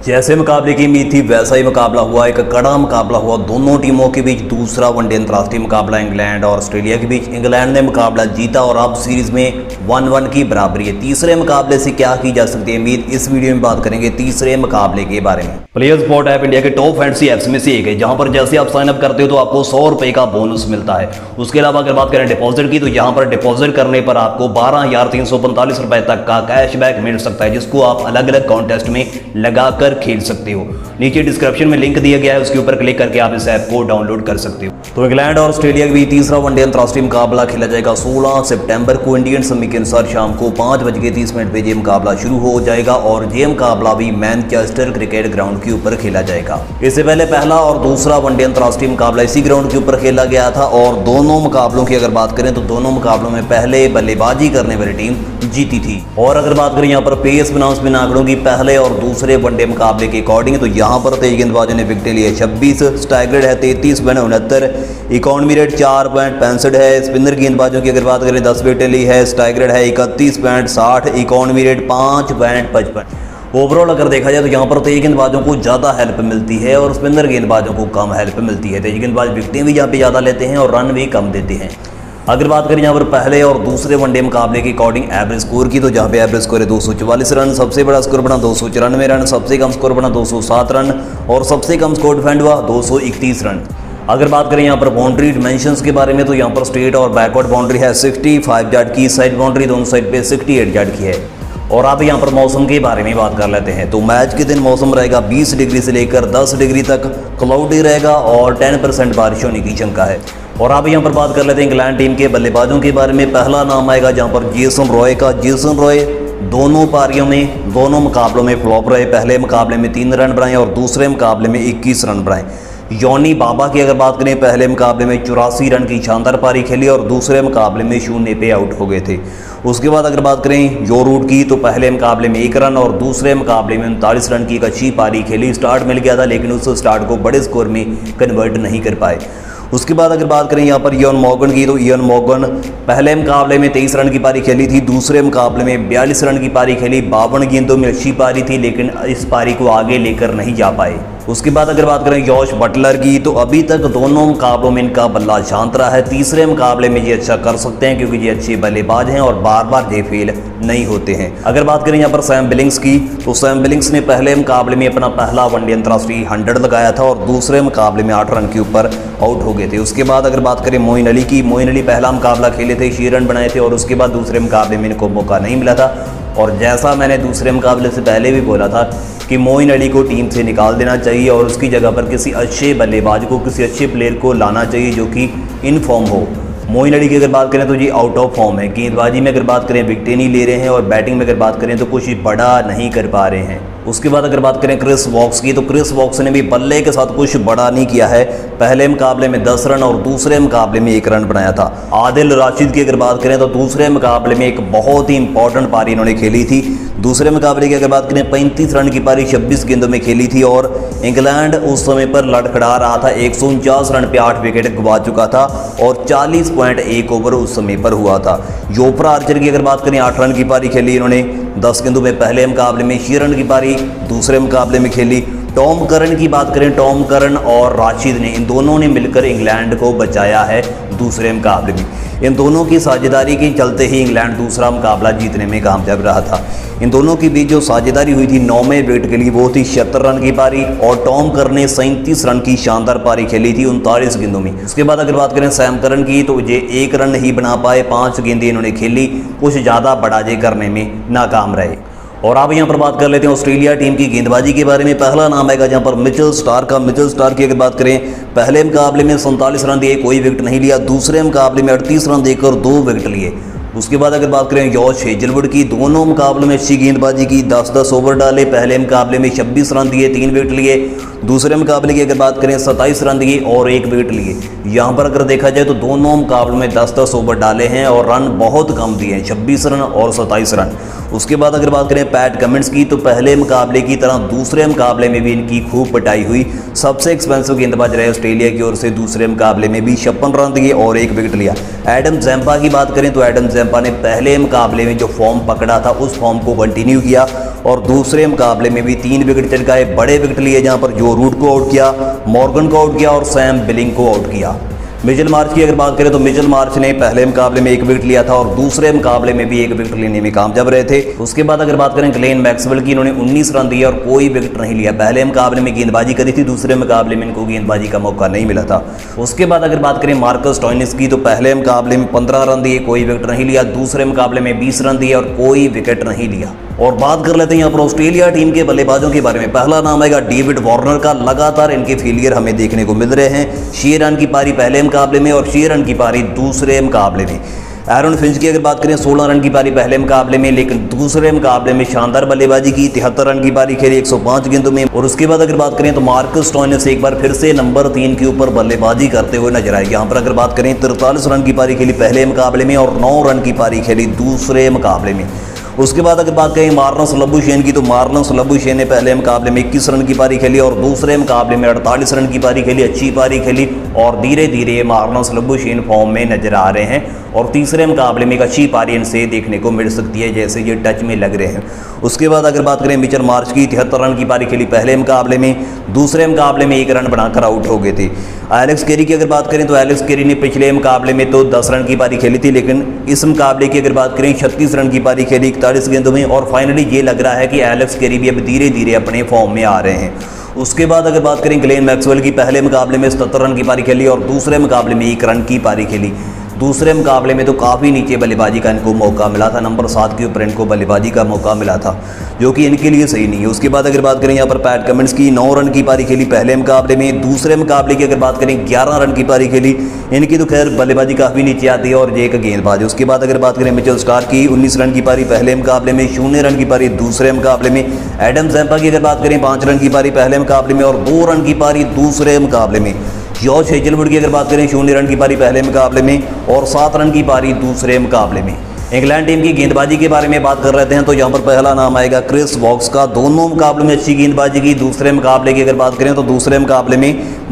जैसे मुकाबले की उम्मीद थी वैसा ही मुकाबला हुआ। एक कड़ा मुकाबला हुआ दोनों टीमों के बीच। दूसरा वनडे अंतर्राष्ट्रीय मुकाबला इंग्लैंड और ऑस्ट्रेलिया के बीच। इंग्लैंड ने मुकाबला जीता और अब सीरीज में 1-1 की बराबरी है। तीसरे मुकाबले से क्या की जा सकती है उम्मीद, इस वीडियो में बात करेंगे तीसरे मुकाबले के बारे में। प्लेयर स्पॉट ऐप इंडिया के टॉप फैंटेसी ऐप्स में से एक है, जहां पर जैसे आप साइन अप करते हो तो आपको 100 रुपए का बोनस मिलता है। उसके अलावा अगर बात करें डिपॉजिट की, तो यहाँ पर डिपॉजिट करने पर आपको 12,345 रुपए तक का कैशबैक मिल सकता है, जिसको आप अलग अलग कॉन्टेस्ट में लगाकर खेल सकते हो। नीचे डिस्क्रिप्शन में लिंक दिया गया है, उसके ऊपर क्लिक करके आप इस ऐप को डाउनलोड कर सकते हो। तो इंग्लैंड और ऑस्ट्रेलिया के बीच तीसरा वनडे अंतर्राष्ट्रीय मुकाबला खेला जाएगा 16 सितंबर को इंडियन समय के अनुसार शाम को 5:30 पे ये मुकाबला शुरू हो जाएगा और ये मुकाबला भी मैनचेस्टर क्रिकेट ग्राउंड के ऊपर खेला जाएगा। इससे पहले पहला और दूसरा वनडे अंतर्राष्ट्रीय मुकाबला इसी ग्राउंड के ऊपर खेला गया था और दोनों मुकाबलों की अगर बात करें तो दोनों मुकाबलों में पहले बल्लेबाजी करने वाली टीम जीती थी। और अगर बात करें यहाँ पर पेस बनाम स्पिन आंकड़ों की पहले और दूसरे वनडे मुकाबले के अकॉर्डिंग, तो यहाँ पर तेज गेंदबाजों ने विकेटें ली है 26, स्ट्राइक रेट है 33.69, इकॉनमी रेट 4.65 है। स्पिनर गेंदबाजों की अगर बात करें 10 विकेटें ली है, स्ट्राइक रेट है 31.60, इकॉनमी रेट 5.55। ओवरऑल अगर देखा जाए तो यहाँ पर तेज गेंदबाजों को ज़्यादा हेल्प मिलती है और स्पिनर गेंदबाजों को कम हेल्प मिलती है। तेज गेंदबाज विकेटें भी यहाँ पे ज़्यादा लेते हैं और रन भी कम देते हैं। अगर बात करें यहाँ पर पहले और दूसरे वनडे मुकाबले के अकॉर्डिंग एवरेज स्कोर की, तो जहाँ पे एवरेज स्कोर है 244 रन, सबसे बड़ा स्कोर बना 294 रन, सबसे कम स्कोर बना 207 रन और सबसे कम स्कोर डिफेंड हुआ 231 रन। अगर बात करें यहाँ पर बाउंड्री डिमेंशंस के बारे में, तो यहाँ पर स्ट्रेट और बैकवर्ड बाउंड्री है 65 यार्ड की, साइड बाउंड्री दोनों साइड पे 68 यार्ड की है। और आप यहाँ पर मौसम के बारे में बात कर लेते हैं, तो मैच के दिन मौसम रहेगा 20 डिग्री से लेकर 10 डिग्री तक क्लाउडी रहेगा और 10% बारिश होने की शंका है। और आप यहाँ पर बात कर लेते हैं इंग्लैंड टीम के बल्लेबाजों के बारे में। पहला नाम आएगा जहाँ पर जेसन रॉय का। जेसन रॉय दोनों पारियों में दोनों मुकाबलों में फ्लॉप रहे। पहले मुकाबले में 3 रन बनाए और दूसरे मुकाबले में 21 रन बनाए। योनी बाबा की अगर बात करें, पहले मुकाबले में 84 रन की शानदार पारी खेली और दूसरे मुकाबले में 0 पे आउट हो गए थे। उसके बाद अगर बात करें जो रूट की, तो पहले मुकाबले में 1 रन और दूसरे मुकाबले में 39 रन की एक अच्छी पारी खेली। स्टार्ट मिल गया था लेकिन उस स्टार्ट को बड़े स्कोर में कन्वर्ट नहीं कर पाए। उसके बाद अगर बात करें यहाँ पर इयान मॉर्गन की, तो इयान मॉर्गन पहले मुकाबले में 23 रन की पारी खेली थी, दूसरे मुकाबले में 42 रन की पारी खेली। 52 गेंदों में अच्छी पारी थी लेकिन इस पारी को आगे लेकर नहीं जा पाए। उसके बाद अगर बात करें जॉश बटलर की, तो अभी तक दोनों मुकाबलों में इनका बल्ला शांत रहा है। तीसरे मुकाबले में ये अच्छा कर सकते हैं क्योंकि ये अच्छे बल्लेबाज हैं और बार बार ये फेल नहीं होते हैं। अगर बात करें यहाँ पर सैम बिलिंग्स की, तो सैम बिलिंग्स ने पहले मुकाबले में अपना पहला वनडे अंतर्राष्ट्रीय 100 लगाया था और दूसरे मुकाबले में 8 रन के ऊपर आउट हो गए थे। उसके बाद अगर बात करें मोइन अली की, मोइन अली पहला मुकाबला खेले थे, 6 रन बनाए थे और उसके बाद दूसरे मुकाबले में इनको मौका नहीं मिला था। और जैसा मैंने दूसरे मुकाबले से पहले भी बोला था कि मोइन अली को टीम से निकाल देना चाहिए और उसकी जगह पर किसी अच्छे बल्लेबाज को, किसी अच्छे प्लेयर को लाना चाहिए जो कि इन फॉर्म हो। मोइन अली की अगर बात करें तो ये आउट ऑफ फॉर्म है। गेंदबाजी में अगर बात करें विकेटें नहीं ले रहे हैं और बैटिंग में अगर बात करें तो कुछ बड़ा नहीं कर पा रहे हैं। उसके बाद अगर बात करें क्रिस वॉक्स की, तो क्रिस वॉक्स ने भी बल्ले के साथ कुछ बड़ा नहीं किया है। पहले मुकाबले में 10 रन और दूसरे मुकाबले में 1 रन बनाया था। आदिल राशिद की अगर बात करें तो दूसरे मुकाबले में एक बहुत ही इंपॉर्टेंट पारी इन्होंने खेली थी। दूसरे मुकाबले की अगर बात करें 35 रन की पारी 26 गेंदों में खेली थी और इंग्लैंड उस समय पर लड़खड़ा रहा था। 149 रन पे 8 विकेट गंवा चुका था और 40.1 ओवर उस समय पर हुआ था। जोफ्रा आर्चर की अगर बात करें 8 रन की पारी खेली इन्होंने 10 गेंदों में। पहले मुकाबले में 6 रन की पारी दूसरे मुकाबले में खेली। टॉम करन की बात करें, टॉम करन और राशिद ने, इन दोनों ने मिलकर इंग्लैंड को बचाया है दूसरे मुकाबले में। इन दोनों की साझेदारी के चलते ही इंग्लैंड दूसरा मुकाबला जीतने में कामयाब रहा था। इन दोनों के बीच जो साझेदारी हुई थी 9वें विकेट के लिए, वो थी 76 रन की पारी और टॉम करन ने 37 रन की शानदार पारी खेली थी 39 गेंदों में। उसके बाद अगर बात करें सैम करन की, तो ये 1 रन नहीं बना पाए, 5 गेंदें इन्होंने खेली, कुछ ज़्यादा बड़ा जे करने में नाकाम रहे। और आप यहाँ पर बात कर लेते हैं ऑस्ट्रेलिया टीम की गेंदबाजी के बारे में। पहला नाम आएगा जहाँ पर मिचेल स्टार्क का। मिचेल स्टार्क की अगर बात करें, पहले मुकाबले में 47 रन दिए, कोई विकेट नहीं लिया। दूसरे मुकाबले में 38 रन देकर 2 विकेट लिए। उसके बाद अगर बात करें जॉश हेजलवुड की, दोनों मुकाबलों में अच्छी गेंदबाजी की, 10-10 ओवर डाले। पहले मुकाबले में 26 रन दिए, 3 विकेट लिए। दूसरे मुकाबले की अगर बात करें 27 रन दिए और 1 विकेट लिए। यहाँ पर अगर देखा जाए तो दोनों मुकाबलों में 10-10 ओवर डाले हैं और रन बहुत कम दिए हैं, 26 रन और 27 रन। उसके बाद अगर बात करें पैट कमिंस की तो पहले मुकाबले की तरह दूसरे मुकाबले में भी इनकी खूब पिटाई हुई। सबसे एक्सपेंसिव गेंदबाज रहे ऑस्ट्रेलिया की ओर से, दूसरे मुकाबले में भी 56 रन दिए और 1 विकेट लिया। एडम जैम्पा की बात करें तो एडम जैम्पा ने पहले मुकाबले में जो फॉर्म पकड़ा था उस फॉर्म को कंटिन्यू किया और दूसरे मुकाबले में भी 3 विकेट चटकाए, बड़े विकेट लिए, जहां पर जो रूट को आउट किया, मॉर्गन को आउट किया और सैम बिलिंग को आउट किया। मिचेल मार्श की अगर बात करें तो मिचेल मार्श ने पहले मुकाबले में 1 विकेट लिया था और दूसरे मुकाबले में भी 1 विकेट लेने में कामयाब रहे थे। उसके बाद अगर बात करें ग्लेन मैक्सवेल की, इन्होंने 19 रन दिए और कोई विकेट नहीं लिया। पहले मुकाबले में गेंदबाजी करी थी, दूसरे मुकाबले में इनको गेंदबाजी का मौका नहीं मिला था। उसके बाद अगर बात करें मार्कस स्टोइनिस की तो पहले मुकाबले में 15 रन दिए, कोई विकेट नहीं लिया। दूसरे मुकाबले में 20 रन दिए और कोई विकेट नहीं लिया। और बात कर लेते हैं यहाँ पर ऑस्ट्रेलिया टीम के बल्लेबाजों के बारे में। पहला नाम आएगा डेविड वार्नर का। लगातार इनके फेलियर हमें देखने को मिल रहे हैं। 6 रन की पारी पहले मुकाबले में और 6 रन की पारी दूसरे मुकाबले में। एरन फिंच की अगर बात करें 16 रन की पारी पहले मुकाबले में, लेकिन दूसरे मुकाबले में शानदार बल्लेबाजी की। 73 रन की पारी खेली 105 गेंदों में। और उसके बाद अगर बात करें तो मार्कस स्टोइनिस एक बार फिर से नंबर 3 के ऊपर बल्लेबाजी करते हुए नजर आए। यहाँ पर अगर बात करें 43 रन की पारी खेली पहले मुकाबले में और 9 रन की पारी खेली दूसरे मुकाबले में। उसके बाद अगर बात करें मार्नस लबुशेन की तो मार्नस लबुशेन ने पहले मुकाबले में 21 रन की पारी खेली और दूसरे मुकाबले में 48 रन की पारी खेली। अच्छी पारी खेली और धीरे धीरे मार्नस लबुशेन फॉर्म में नजर आ रहे हैं और तीसरे मुकाबले में एक अच्छी पारी इनसे देखने को मिल सकती है, जैसे ये टच में लग रहे हैं। उसके बाद अगर बात करें मिचेल मार्श की, 73 रन की पारी खेली पहले मुकाबले में, दूसरे मुकाबले में 1 रन बनाकर आउट हो गए थे। एलेक्स कैरी की अगर बात करें तो एलेक्स कैरी ने पिछले मुकाबले में तो 10 रन की पारी खेली थी, लेकिन इस मुकाबले की अगर बात करें 36 रन की पारी खेली 41 गेंदों में। और फाइनली ये लग रहा है कि एलेक्स कैरी भी अब धीरे धीरे अपने फॉर्म में आ रहे हैं। उसके बाद अगर बात करें ग्लेन मैक्सवेल की, पहले मुकाबले में 77 रन की पारी खेली और दूसरे मुकाबले में 1 रन की पारी खेली। दूसरे मुकाबले में तो काफ़ी नीचे बल्लेबाजी का इनको मौका मिला था, नंबर 7 के ऊपर इनको बल्लेबाजी का मौका मिला था, जो कि इनके लिए सही नहीं है। उसके बाद अगर बात करें यहाँ पर पैट कमिंस की, 9 रन की पारी खेली पहले मुकाबले में, दूसरे मुकाबले की अगर बात करें 11 रन की पारी खेली। इनकी तो खैर बल्लेबाजी काफ़ी नीचे आती है और ये एक गेंदबाज है। उसके बाद अगर बात करें मिचेल स्टार्क की, 19 रन की पारी पहले मुकाबले में, 0 रन की पारी दूसरे मुकाबले में। एडम जैम्पा की अगर बात करें 5 रन की पारी पहले मुकाबले में और 2 रन की पारी दूसरे मुकाबले में। जॉश हेजलवुड की अगर बात करें 0 रन की पारी पहले मुकाबले में और 7 रन की पारी दूसरे मुकाबले में। इंग्लैंड टीम की गेंदबाजी के बारे में बात कर रहे हैं तो यहाँ पर पहला नाम आएगा क्रिस वॉक्स का। दोनों मुकाबलों में अच्छी गेंदबाजी की। दूसरे मुकाबले की अगर बात करें तो दूसरे मुकाबले में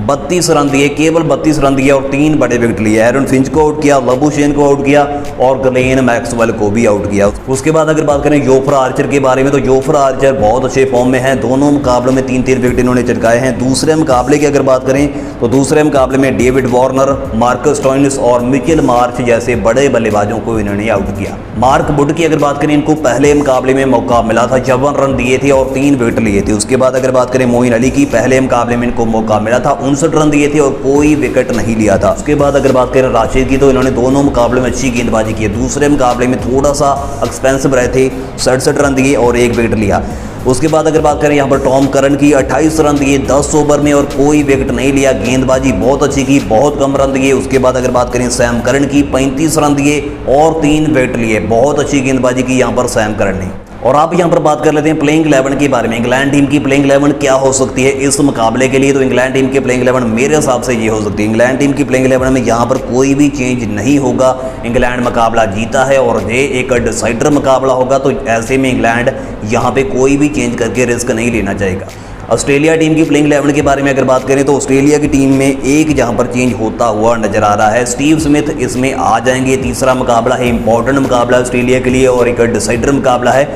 32 रन दिए, केवल 32 रन दिए और 3 बड़े विकेट लिए। एरन फिंच को आउट किया, लबुशेन को आउट किया और ग्लेन मैक्सवेल को भी आउट किया। उसके बाद अगर बात करें जोफ्रा आर्चर के बारे में तो जोफ्रा आर्चर बहुत अच्छे फॉर्म में हैं। दोनों मुकाबलों में 3-3 विकेट इन्होंने चटकाए हैं। दूसरे मुकाबले की अगर बात करें तो दूसरे मुकाबले में डेविड वार्नर, मार्कस स्टोइनिस और मिचेल मार्श जैसे बड़े बल्लेबाजों को इन्होंने आउट किया। मार्क वुड की अगर बात करें, इनको पहले मुकाबले में मौका मिला था, 54 रन दिए थे और 3 विकेट लिए थे। उसके बाद अगर बात करें मोइन अली की, पहले मुकाबले में इनको मौका मिला था, 59 रन दिए थे और कोई विकेट नहीं लिया था। उसके बाद अगर बात करें राशिद की तो इन्होंने दोनों मुकाबले में अच्छी गेंदबाजी की है। दूसरे मुकाबले में थोड़ा सा एक्सपेंसिव रहे थे, 67 रन दिए और 1 विकेट लिया। उसके बाद अगर बात करें यहाँ पर टॉम करन की, 28 रन दिए 10 ओवर में और कोई विकेट नहीं लिया। गेंदबाजी बहुत अच्छी की, बहुत कम रन दिए। उसके बाद अगर बात करें सैम करन की, 35 रन दिए और 3 विकेट लिए। बहुत अच्छी गेंदबाजी की यहाँ पर सैम करन ने। और आप यहाँ पर बात कर लेते हैं प्लेइंग 11 के बारे में। इंग्लैंड टीम की प्लेइंग 11 क्या हो सकती है इस मुकाबले के लिए? तो इंग्लैंड टीम की प्लेइंग 11 मेरे हिसाब से ये हो सकती है। इंग्लैंड टीम की प्लेइंग 11 में यहाँ पर कोई भी चेंज नहीं होगा। इंग्लैंड मुकाबला जीता है और ये एक डिसाइडर मुकाबला होगा, तो ऐसे में इंग्लैंड यहाँ पे कोई भी चेंज करके रिस्क नहीं लेना चाहेगा। ऑस्ट्रेलिया टीम की प्लेइंग 11 के बारे में अगर बात करें तो ऑस्ट्रेलिया की टीम में एक जहां पर चेंज होता हुआ नजर आ रहा है, स्टीव स्मिथ इसमें आ जाएंगे। तीसरा मुकाबला है, इंपॉर्टेंट मुकाबला ऑस्ट्रेलिया के लिए और एक डिसाइडर मुकाबला है।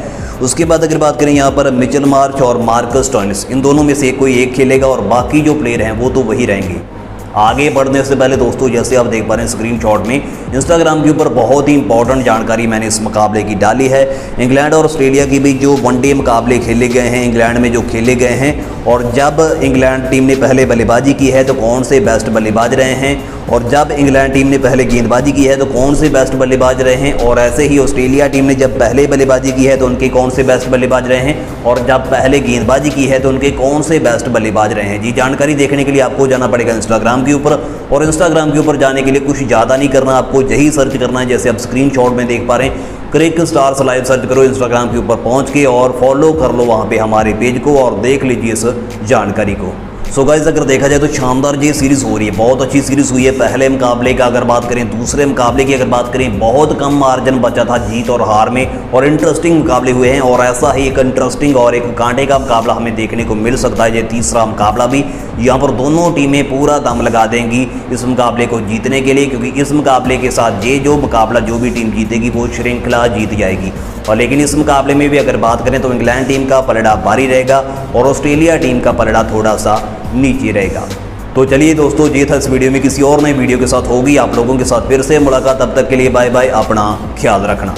उसके बाद अगर बात करें यहाँ पर मिचेल मार्श और मार्कस स्टोइनिस, इन दोनों में से कोई एक खेलेगा और बाकी जो प्लेयर हैं वो तो वही रहेंगे। आगे बढ़ने से पहले दोस्तों, जैसे आप देख पा रहे हैं स्क्रीनशॉट में, इंस्टाग्राम के ऊपर बहुत ही इंपॉर्टेंट जानकारी मैंने इस मुकाबले की डाली है। इंग्लैंड और ऑस्ट्रेलिया के बीच जो वनडे मुकाबले खेले गए हैं, इंग्लैंड में जो खेले गए हैं, और जब इंग्लैंड टीम ने पहले बल्लेबाजी की है तो कौन से बेस्ट बल्लेबाज रहे हैं, और जब इंग्लैंड टीम ने पहले गेंदबाजी की है तो कौन से बेस्ट बल्लेबाज रहे हैं, और ऐसे ही ऑस्ट्रेलिया टीम ने जब पहले बल्लेबाजी की है तो उनके कौन से बेस्ट बल्लेबाज रहे हैं, और जब पहले गेंदबाजी की है तो उनके कौन से बेस्ट बल्लेबाज रहे हैं। जी, जानकारी देखने के लिए आपको जाना पड़ेगा इंस्टाग्राम के ऊपर, और इंस्टाग्राम के ऊपर जाने के लिए कुछ ज़्यादा नहीं करना, आपको यही सर्च करना है जैसे आप स्क्रीनशॉट में देख पा रहे हैं। क्रिक स्टार्स लाइव सर्च करो इंस्टाग्राम के ऊपर पहुंच के और फॉलो कर लो वहां पे हमारे पेज को और देख लीजिए इस जानकारी को। सो गाइस अगर देखा जाए तो शानदार ये सीरीज़ हो रही है, बहुत अच्छी सीरीज़ हुई है। पहले मुकाबले का अगर बात करें, दूसरे मुकाबले की अगर बात करें, बहुत कम मार्जिन बचा था जीत और हार में, और इंटरेस्टिंग मुकाबले हुए हैं। और ऐसा ही एक इंटरेस्टिंग और एक कांटे का मुकाबला हमें देखने को मिल सकता है। ये तीसरा मुकाबला भी यहाँ पर दोनों टीमें पूरा दम लगा देंगी इस मुकाबले को जीतने के लिए, क्योंकि इस मुकाबले के साथ ये जो मुकाबला जो भी टीम जीतेगी वो श्रृंखला जीत जाएगी। और लेकिन इस मुकाबले में भी अगर बात करें तो इंग्लैंड टीम का पलड़ा भारी रहेगा और ऑस्ट्रेलिया टीम का पलड़ा थोड़ा सा नीचे रहेगा। तो चलिए दोस्तों, ये था इस वीडियो में। किसी और नई वीडियो के साथ होगी आप लोगों के साथ फिर से मुलाकात। तब तक के लिए बाय बाय, अपना ख्याल रखना।